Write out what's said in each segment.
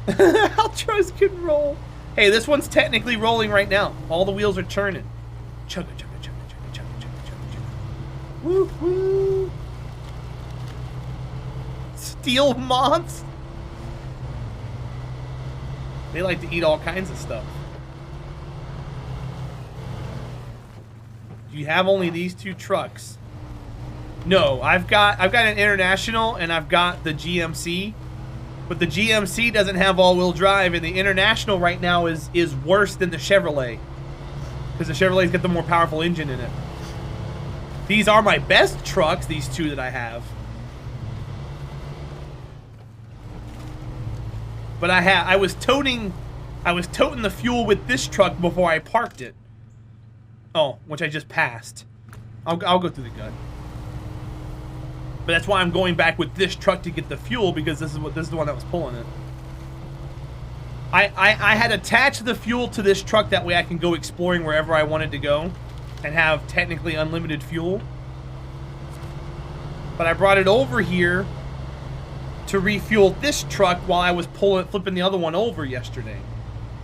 Outros can roll. Hey, this one's technically rolling right now. All the wheels are turning. Chugga, chugga, chugga, chugga, chugga, chugga, chugga, chugga. Woo, woo. Steel moths? They like to eat all kinds of stuff. Do you have only these two trucks? No, I've got an International and I've got the GMC. But the GMC doesn't have all-wheel drive, and the International right now is worse than the Chevrolet. Because the Chevrolet's got the more powerful engine in it. These are my best trucks, these two that I have. But I was toting the fuel with this truck before I parked it. Oh, which I just passed. I'll go through the gut. But that's why I'm going back with this truck to get the fuel, because this is the one that was pulling it. I had attached the fuel to this truck, that way I can go exploring wherever I wanted to go and have technically unlimited fuel. But I brought it over here to refuel this truck while I was flipping the other one over yesterday.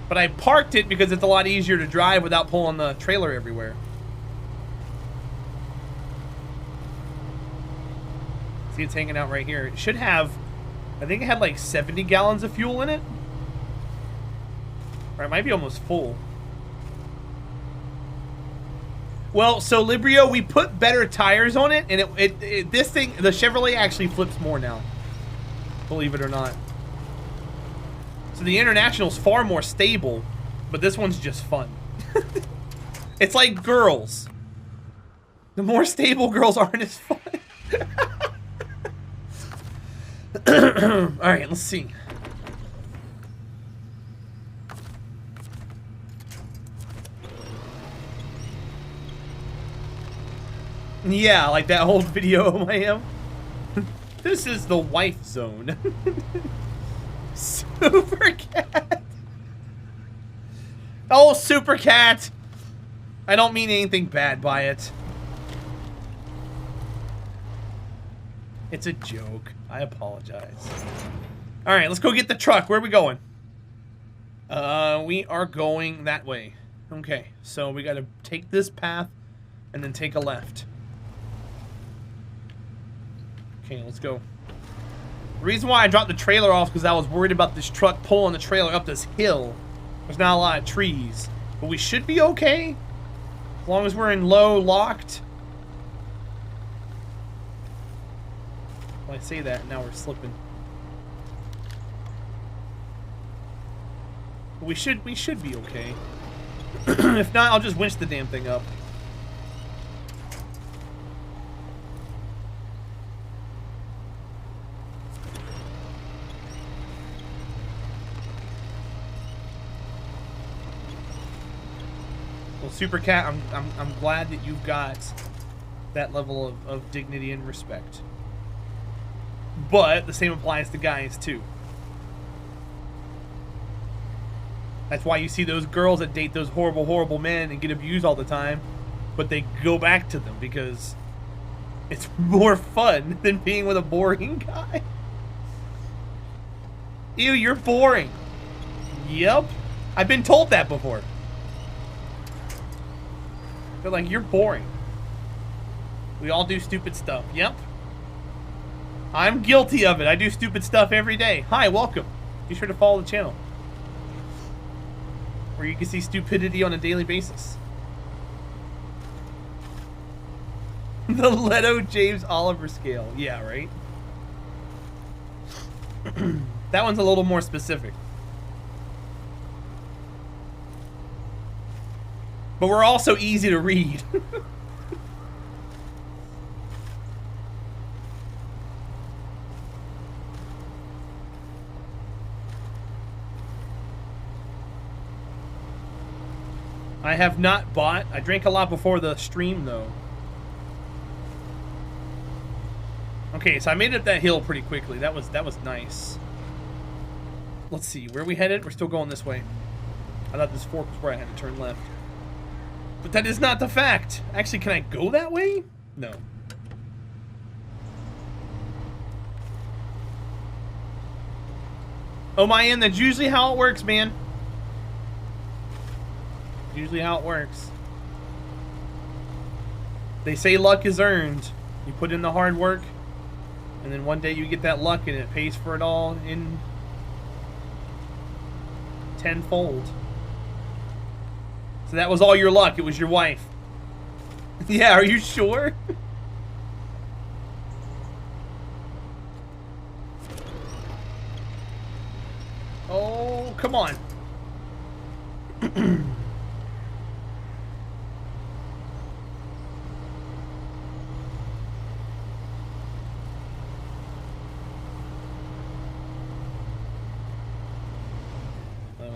But I parked it because it's a lot easier to drive without pulling the trailer everywhere. See, it's hanging out right here. It should have, I think it had like 70 gallons of fuel in it. Or it might be almost full. Well, so Librio, we put better tires on it, and this thing, the Chevrolet actually flips more now. Believe it or not. So the International's far more stable, but this one's just fun. It's like girls. The more stable girls aren't as fun. Alright, let's see. Yeah, like that old video of I am. This is the wife zone. Super Cat. Oh, Super Cat. I don't mean anything bad by it. It's a joke. I apologize. Alright, let's go get the truck. Where are we going? We are going that way. Okay, so we gotta take this path and then take a left. Okay, let's go. The reason why I dropped the trailer off is because I was worried about this truck pulling the trailer up this hill. There's not a lot of trees. But we should be okay. As long as we're in low locked. Well, I say that, now we're slipping. We should be okay. If not, I'll just winch the damn thing up. Well, Super Cat, I'm glad that you've got that level of dignity and respect. But the same applies to guys too. That's why you see those girls that date those horrible, horrible men and get abused all the time, but they go back to them because it's more fun than being with a boring guy. Ew, you're boring. Yep. I've been told that before. They're like, you're boring. We all do stupid stuff. Yep. I'm guilty of it. I do stupid stuff every day. Hi, welcome. Be sure to follow the channel, where you can see stupidity on a daily basis. The Leto James Oliver scale. Yeah, right? That one's a little more specific. But we're also easy to read. I have not bought. I drank a lot before the stream, though. Okay, so I made it up that hill pretty quickly. That was nice. Let's see, where are we headed? We're still going this way. I thought this fork was where I had to turn left. But that is not the fact. Actually, can I go that way? No. Oh, my end, that's usually how it works, man. Usually how it works. They say luck is earned. You put in the hard work, and then one day you get that luck and it pays for it all in tenfold. So that was all your luck. It was your wife. Yeah, are you sure? Oh, come on.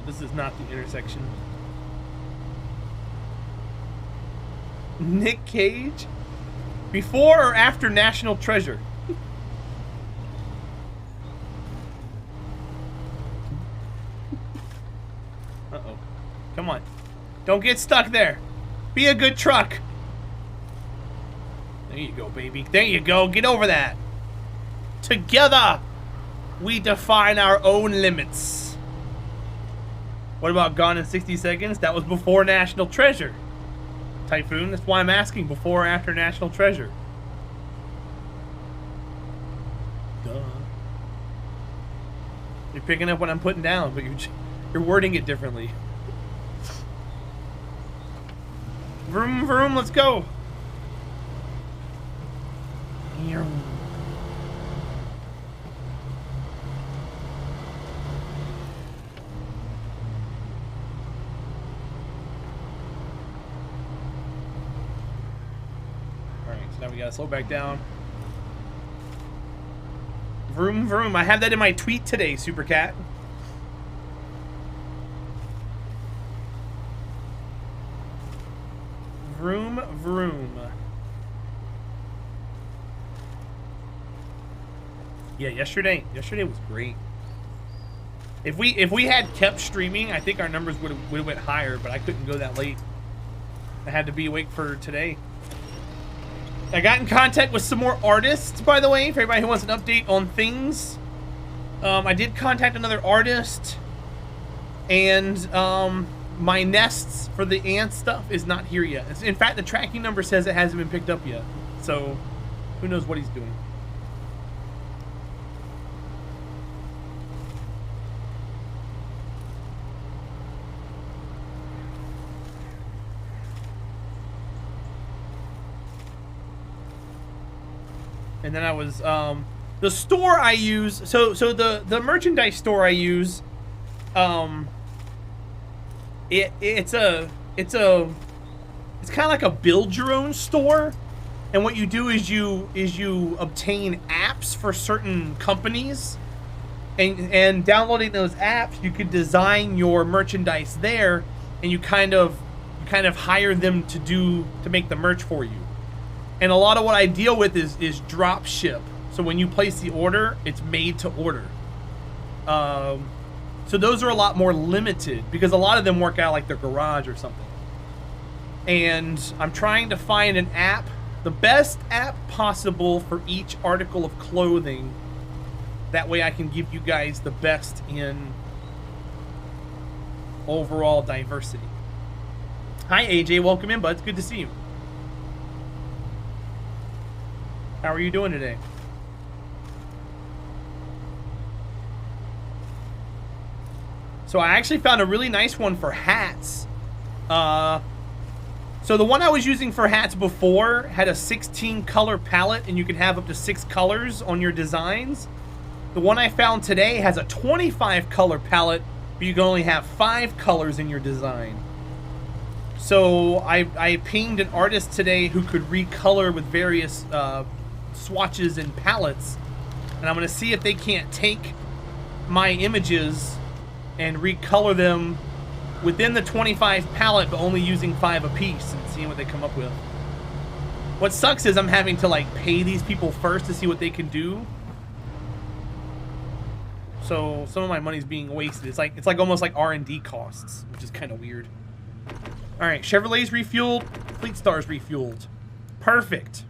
This is not the intersection. Nick Cage? Before or after National Treasure? Uh-oh. Come on. Don't get stuck there. Be a good truck. There you go, baby. There you go. Get over that. Together, we define our own limits. What about Gone in 60 Seconds? That was before National Treasure. Typhoon, that's why I'm asking, before or after National Treasure. Duh. You're picking up what I'm putting down, but you're wording it differently. Vroom, vroom, let's go. Here. Now we gotta slow back down. Vroom, vroom. I had that in my tweet today, Supercat. Vroom, vroom. Yeah, yesterday was great. If we had kept streaming, I think our numbers would have went higher, but I couldn't go that late. I had to be awake for today. I got in contact with some more artists, by the way, for everybody who wants an update on things. I did contact another artist, and my nests for the ant stuff is not here yet. In fact, the tracking number says it hasn't been picked up yet, so who knows what he's doing. And then I was, the store I use, so the merchandise store I use, it's kind of like a build your own store. And what you do is you obtain apps for certain companies, and downloading those apps, you could design your merchandise there, and you kind of hire them to make the merch for you. And a lot of what I deal with is drop ship. So when you place the order, it's made to order. So those are a lot more limited because a lot of them work out like their garage or something. And I'm trying to find an app, the best app possible for each article of clothing. That way I can give you guys the best in overall diversity. Hi AJ, welcome in, bud. It's good to see you. How are you doing today? So I actually found a really nice one for hats. So the one I was using for hats before had a 16 color palette, and you can have up to 6 colors on your designs. The one I found today has a 25 color palette, but you can only have 5 colors in your design. So I pinged an artist today who could recolor with various swatches and palettes, and I'm gonna see if they can't take my images and recolor them within the 25 palette, but only using 5 apiece, and seeing what they come up with. What sucks is I'm having to like pay these people first to see what they can do, so some of my money's being wasted. It's like almost like R&D costs, which is kind of weird. All right, Chevrolet's refueled, Fleet Star's refueled, perfect.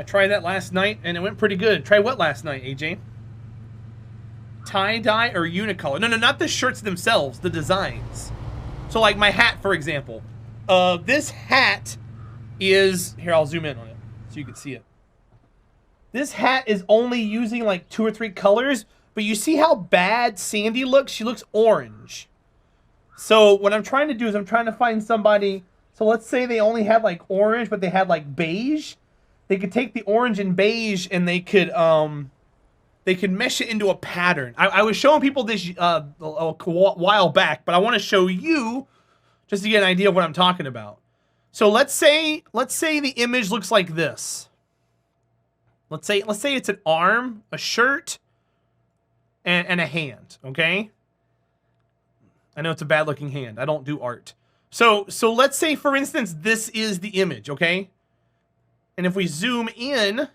I tried that last night, and it went pretty good. Try what last night, AJ? tie-dye or unicolor. No, not the shirts themselves, the designs. So like my hat, for example. This hat is, here, I'll zoom in on it so you can see it. This hat is only using like 2 or 3 colors, but you see how bad Sandy looks? She looks orange. So what I'm trying to do is I'm trying to find somebody, so let's say they only had like orange, but they had like beige. They could take the orange and beige and they could mesh it into a pattern. I was showing people this a while back, but I want to show you just to get an idea of what I'm talking about. So let's say the image looks like this. Let's say it's an arm, a shirt, and a hand, okay? I know it's a bad looking hand. I don't do art. So let's say, for instance, this is the image, okay? And if we zoom in,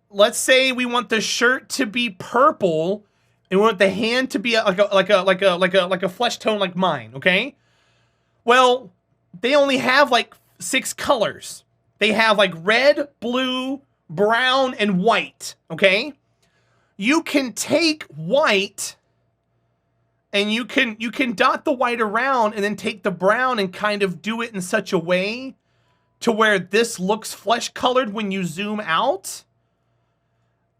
let's say we want the shirt to be purple and we want the hand to be like a flesh tone like mine, okay? Well, they only have like 6 colors. They have like red, blue, brown, and white, okay? You can take white and you can dot the white around and then take the brown and kind of do it in such a way to where this looks flesh colored when you zoom out.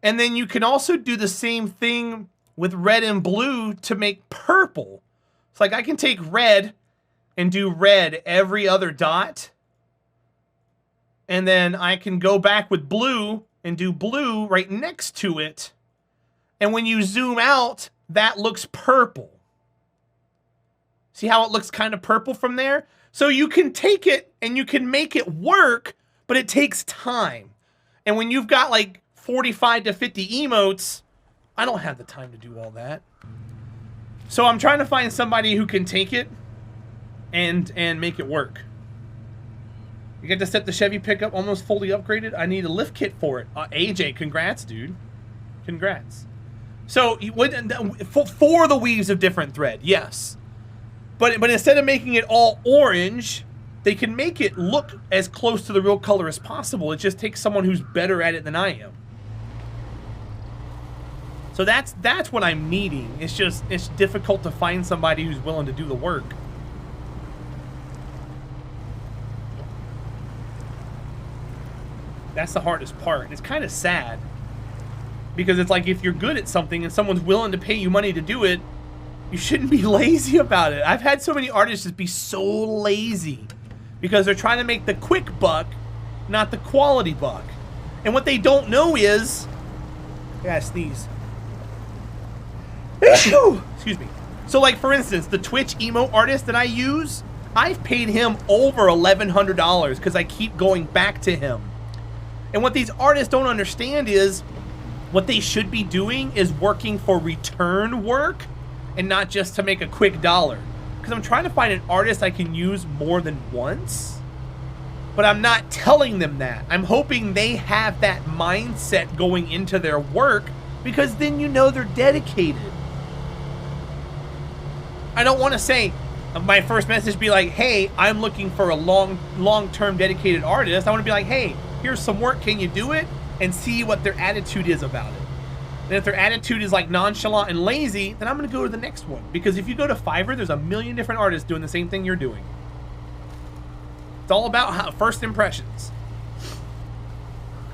And then you can also do the same thing with red and blue to make purple. It's like I can take red and do red every other dot. And then I can go back with blue and do blue right next to it. And when you zoom out, that looks purple. See how it looks kind of purple from there? So you can take it and you can make it work, but it takes time. And when you've got like 45 to 50 emotes, I don't have the time to do all that. So I'm trying to find somebody who can take it and make it work. You get to set the Chevy pickup almost fully upgraded. I need a lift kit for it. AJ, congrats, dude. Congrats. So for the weaves of different thread, yes. But instead of making it all orange, they can make it look as close to the real color as possible. It just takes someone who's better at it than I am. So that's what I'm needing. It's difficult to find somebody who's willing to do the work. That's the hardest part. It's kind of sad. Because it's like if you're good at something and someone's willing to pay you money to do it, you shouldn't be lazy about it. I've had so many artists just be so lazy because they're trying to make the quick buck, not the quality buck. And what they don't know is, I gotta sneeze. Excuse me. So like for instance, the Twitch emo artist that I use, I've paid him over $1,100 because I keep going back to him. And what these artists don't understand is what they should be doing is working for return work and not just to make a quick dollar. Because I'm trying to find an artist I can use more than once, but I'm not telling them that. I'm hoping they have that mindset going into their work because then you know they're dedicated. I don't want to say, my first message be like, hey, I'm looking for a long-term dedicated artist. I want to be like, hey, here's some work, can you do it? And see what their attitude is about it. And if their attitude is like nonchalant and lazy, then I'm gonna go to the next one. Because if you go to Fiverr, there's a million different artists doing the same thing you're doing. It's all about first impressions.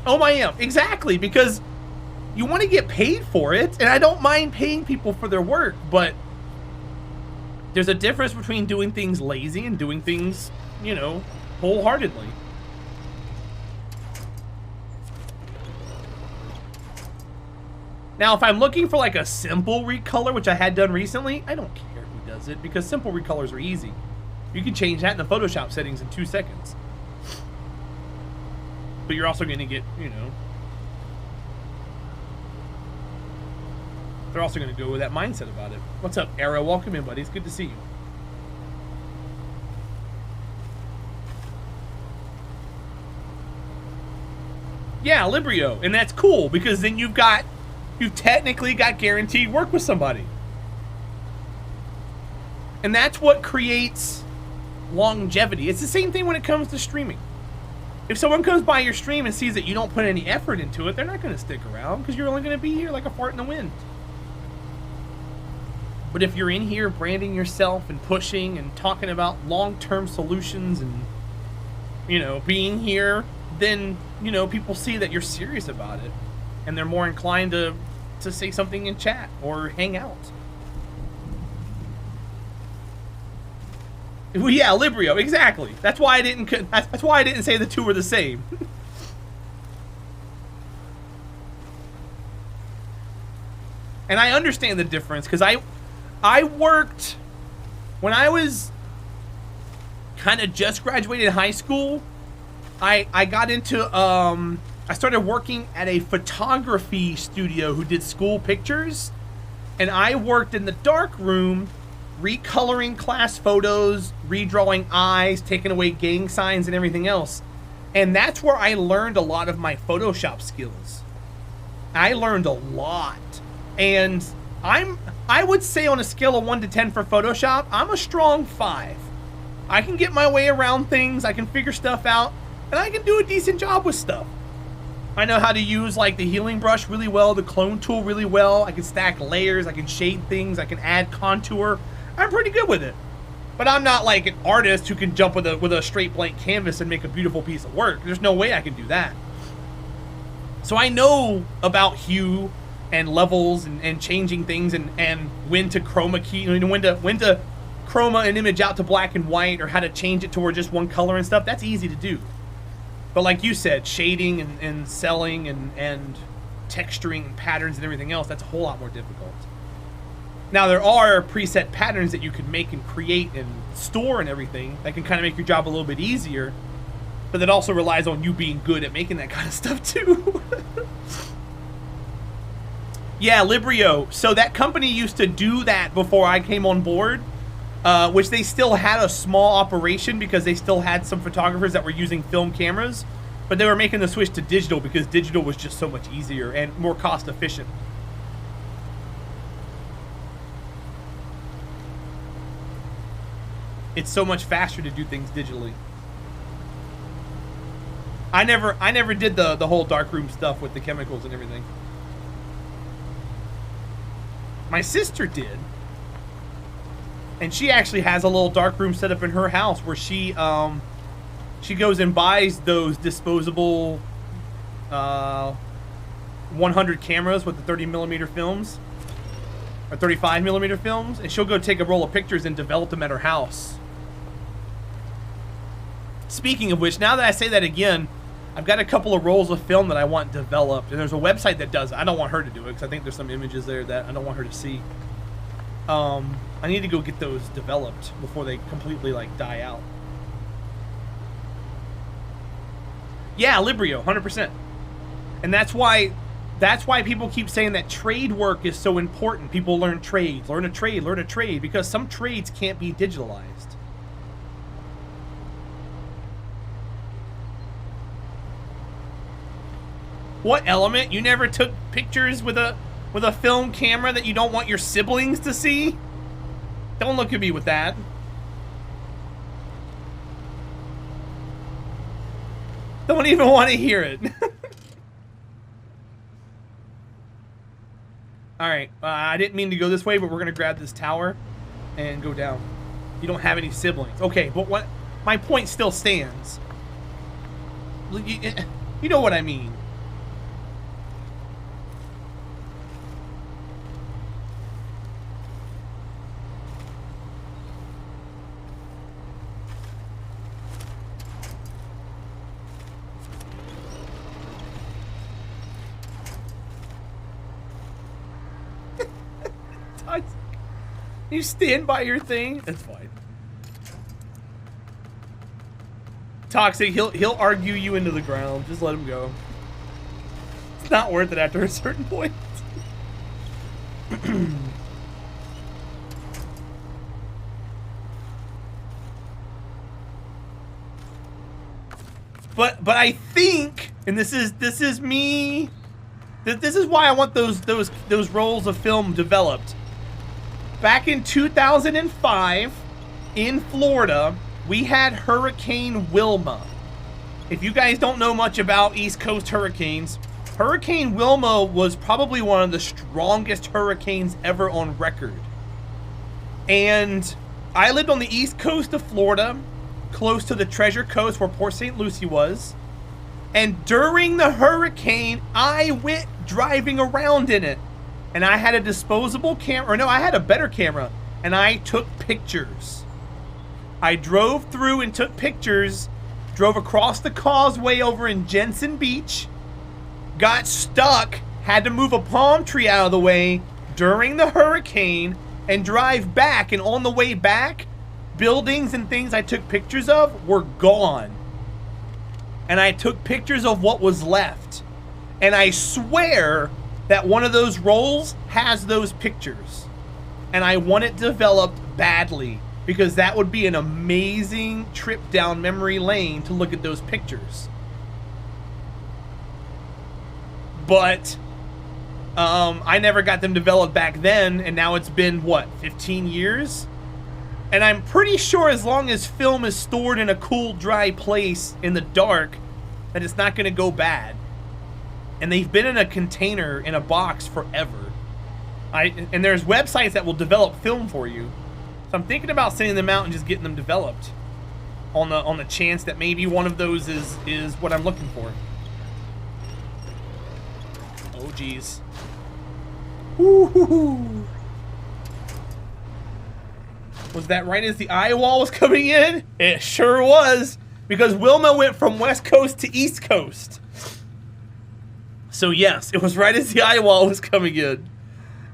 Oh, I am, exactly, because you want to get paid for it, and I don't mind paying people for their work, but there's a difference between doing things lazy and doing things, you know, wholeheartedly. Now, if I'm looking for like a simple recolor, which I had done recently, I don't care who does it because simple recolors are easy. You can change that in the Photoshop settings in 2 seconds. But you're also going to get, you know, they're also going to go with that mindset about it. What's up, Arrow? Welcome in, buddy. It's good to see you. Yeah, Librio. And that's cool because then you've technically got guaranteed work with somebody. And that's what creates longevity. It's the same thing when it comes to streaming. If someone comes by your stream and sees that you don't put any effort into it, they're not going to stick around because you're only going to be here like a fart in the wind. But if you're in here branding yourself and pushing and talking about long-term solutions and, you know, being here, then, you know, people see that you're serious about it. And they're more inclined to say something in chat or hang out. Well, yeah, Librio, exactly. That's why I didn't say the two were the same. And I understand the difference because I worked when I was kind of just graduated high school. I got into I started working at a photography studio who did school pictures, and I worked in the dark room recoloring class photos, redrawing eyes, taking away gang signs and everything else. And that's where I learned a lot of my Photoshop skills. I learned a lot. And I would say on a scale of 1 to 10 for Photoshop, I'm a strong 5. I can get my way around things, I can figure stuff out, and I can do a decent job with stuff. I know how to use like the healing brush really well, the clone tool really well. I can stack layers, I can shade things, I can add contour. I'm pretty good with it. But I'm not like an artist who can jump with a straight blank canvas and make a beautiful piece of work. There's no way I can do that. So I know about hue and levels and changing things and when to chroma key, when to chroma an image out to black and white, or how to change it toward just one color and stuff. That's easy to do. But like you said, shading and selling and texturing and patterns and everything else, that's a whole lot more difficult. Now there are preset patterns that you can make and create and store and everything that can kind of make your job a little bit easier, but that also relies on you being good at making that kind of stuff too. Yeah, Librio. So that company used to do that before I came on board, which they still had a small operation because they still had some photographers that were using film cameras, but they were making the switch to digital because digital was just so much easier and more cost efficient. It's so much faster to do things digitally. I never did the whole darkroom stuff with the chemicals and everything. My sister did. And she actually has a little darkroom set up in her house where she goes and buys those disposable 100 cameras with the 30mm films or 35mm films, and she'll go take a roll of pictures and develop them at her house. Speaking of which, now that I say that again, I've got a couple of rolls of film that I want developed, and there's a website that does it. I don't want her to do it because I think there's some images there that I don't want her to see. I need to go get those developed before they completely like die out. Yeah, Librio, 100%. And that's why people keep saying that trade work is so important. People learn trades, learn a trade, because some trades can't be digitalized. What element? You never took pictures with a film camera that you don't want your siblings to see? Don't look at me with that. Don't even want to hear it. Alright, I didn't mean to go this way, but we're going to grab this tower and go down. You don't have any siblings. Okay, but what? My point still stands. You know what I mean. You stand by your thing? That's fine. Toxic, he'll argue you into the ground. Just let him go. It's not worth it after a certain point. But I think, and this is me. This is why I want those rolls of film developed. Back in 2005, in Florida, we had Hurricane Wilma. If you guys don't know much about East Coast hurricanes, Hurricane Wilma was probably one of the strongest hurricanes ever on record. And I lived on the east coast of Florida, close to the Treasure Coast where Port St. Lucie was. And during the hurricane, I went driving around in it. And I had a disposable camera, or no, I had a better camera. And I took pictures. I drove through and took pictures, drove across the causeway over in Jensen Beach, got stuck, had to move a palm tree out of the way during the hurricane, and drive back. And on the way back, buildings and things I took pictures of were gone. And I took pictures of what was left. And I swear that one of those rolls has those pictures. And I want it developed badly, because that would be an amazing trip down memory lane to look at those pictures. But I never got them developed back then, and now it's been, what, 15 years? And I'm pretty sure as long as film is stored in a cool, dry place in the dark, that it's not going to go bad. And they've been in a container, in a box, forever. And there's websites that will develop film for you. So I'm thinking about sending them out and just getting them developed on the chance that maybe one of those is what I'm looking for. Oh, geez. Woo-hoo-hoo. Was that right as the eye wall was coming in? It sure was, because Wilma went from West Coast to East Coast. So yes, it was right as the eye wall was coming in.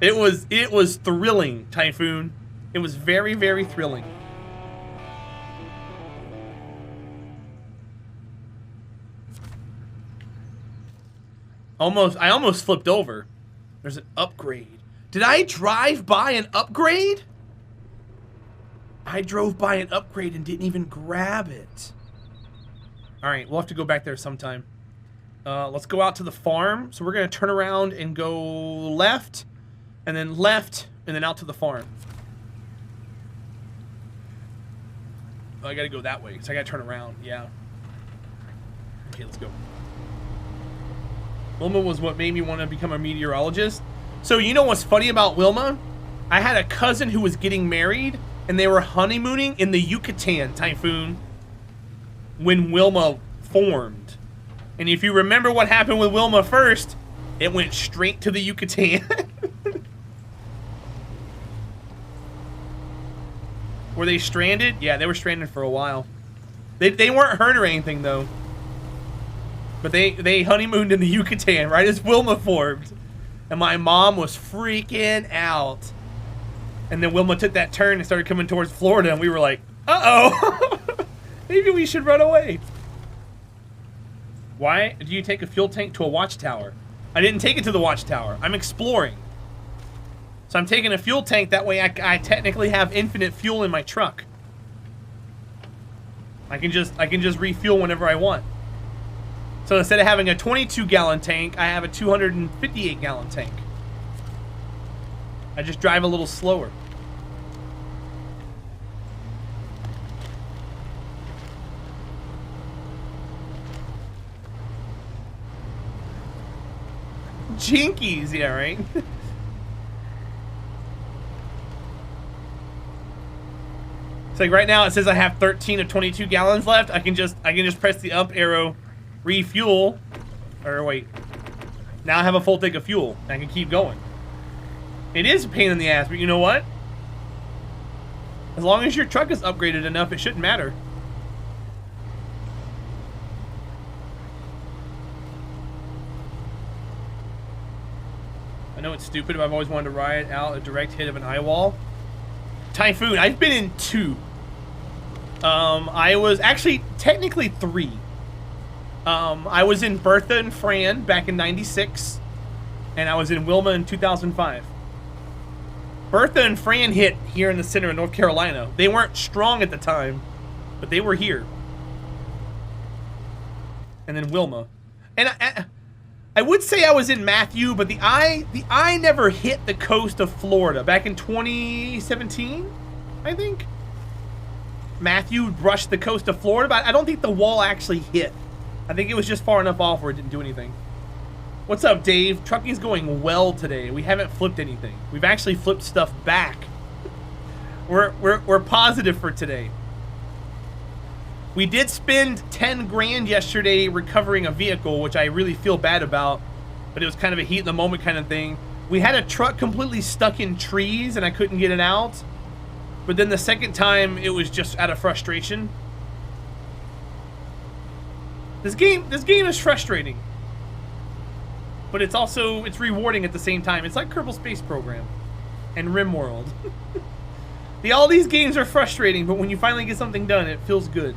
It was thrilling, Typhoon. It was very, very thrilling. I almost flipped over. There's an upgrade. Did I drive by an upgrade? I drove by an upgrade and didn't even grab it. All right, we'll have to go back there sometime. Let's go out to the farm. So we're gonna turn around and go left, and then out to the farm. Oh, I gotta go that way, so I gotta turn around, yeah. Okay, let's go. Wilma was what made me want to become a meteorologist. So you know what's funny about Wilma? I had a cousin who was getting married, and they were honeymooning in the Yucatan, Typhoon, when Wilma formed. And if you remember what happened with Wilma first, it went straight to the Yucatan. Were they stranded? Yeah, they were stranded for a while. They weren't hurt or anything, though. But they honeymooned in the Yucatan right as Wilma formed. And my mom was freaking out. And then Wilma took that turn and started coming towards Florida, and we were like, uh-oh. Maybe we should run away. Why do you take a fuel tank to a watchtower? I didn't take it to the watchtower. I'm exploring. So I'm taking a fuel tank, that way I technically have infinite fuel in my truck. I can just refuel whenever I want. So instead of having a 22-gallon tank, I have a 258-gallon tank. I just drive a little slower. Jinkies, yeah, right? It's like right now it says I have 13 of 22 gallons left. I can just press the up arrow, refuel, or wait. Now I have a full tank of fuel. I can keep going. It is a pain in the ass, but you know what? As long as your truck is upgraded enough, it shouldn't matter. I know it's stupid, but I've always wanted to ride out a direct hit of an eye wall. Typhoon, I've been in 2. I was actually technically 3. I was in Bertha and Fran back in '96, and I was in Wilma in 2005. Bertha and Fran hit here in the center of North Carolina. They weren't strong at the time, but they were here. And then Wilma. And I would say I was in Matthew, but the eye never hit the coast of Florida. Back in 2017, I think. Matthew brushed the coast of Florida, but I don't think the wall actually hit. I think it was just far enough off where it didn't do anything. What's up, Dave? Trucking's going well today. We haven't flipped anything. We've actually flipped stuff back. We're positive for today. We did spend 10 grand yesterday recovering a vehicle, which I really feel bad about, but it was kind of a heat in the moment kind of thing. We had a truck completely stuck in trees and I couldn't get it out. But then the second time it was just out of frustration. This game is frustrating. But it's also, it's rewarding at the same time. It's like Kerbal Space Program and RimWorld. All these games are frustrating, but when you finally get something done, it feels good.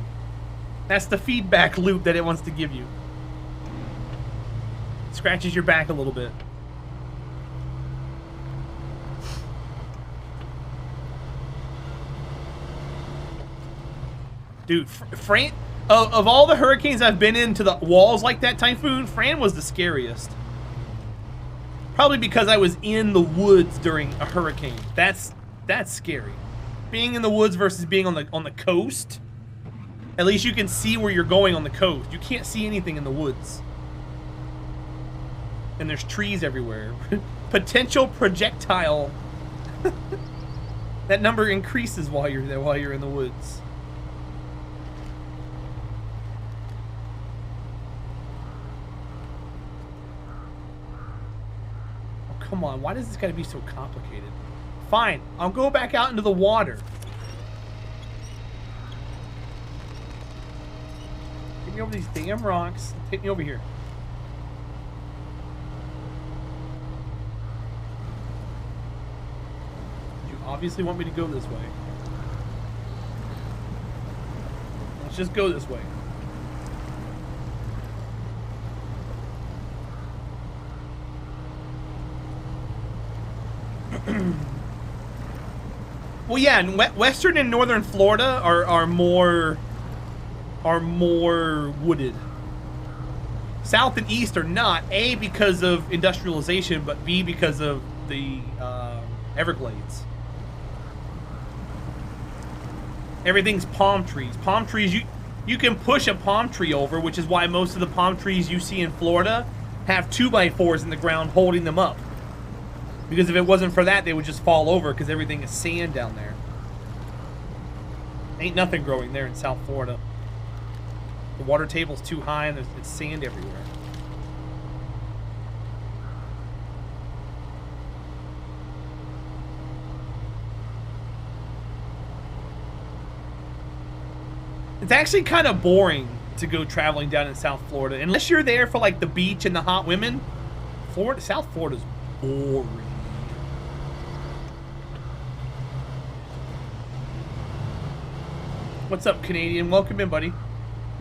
That's the feedback loop that it wants to give you. Scratches your back a little bit. Dude, Fran, of all the hurricanes I've been in to the walls like that, Typhoon, Fran was the scariest. Probably because I was in the woods during a hurricane. That's scary. Being in the woods versus being on the coast. At least you can see where you're going on the coast. You can't see anything in the woods. And there's trees everywhere. Potential projectile. That number increases while you're there, while you're in the woods. Oh, come on, why does this gotta be so complicated? Fine, I'll go back out into the water. Get me over these damn rocks. Take me over here. You obviously want me to go this way. Let's just go this way. Well, yeah, western and northern Florida are more wooded. South and east are not. A, because of industrialization, but B, because of the Everglades. Everything's palm trees. Palm trees, you can push a palm tree over, which is why most of the palm trees you see in Florida have 2x4s in the ground holding them up. Because if it wasn't for that, they would just fall over because everything is sand down there. Ain't nothing growing there in South Florida. The water table's too high and it's sand everywhere. It's actually kind of boring to go traveling down in South Florida. Unless you're there for like the beach and the hot women. South Florida's boring. What's up, Canadian? Welcome in, buddy.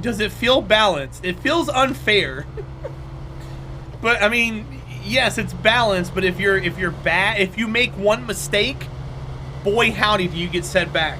Does it feel balanced? It feels unfair. But I mean, yes, it's balanced, but if you make one mistake, boy howdy do you get set back.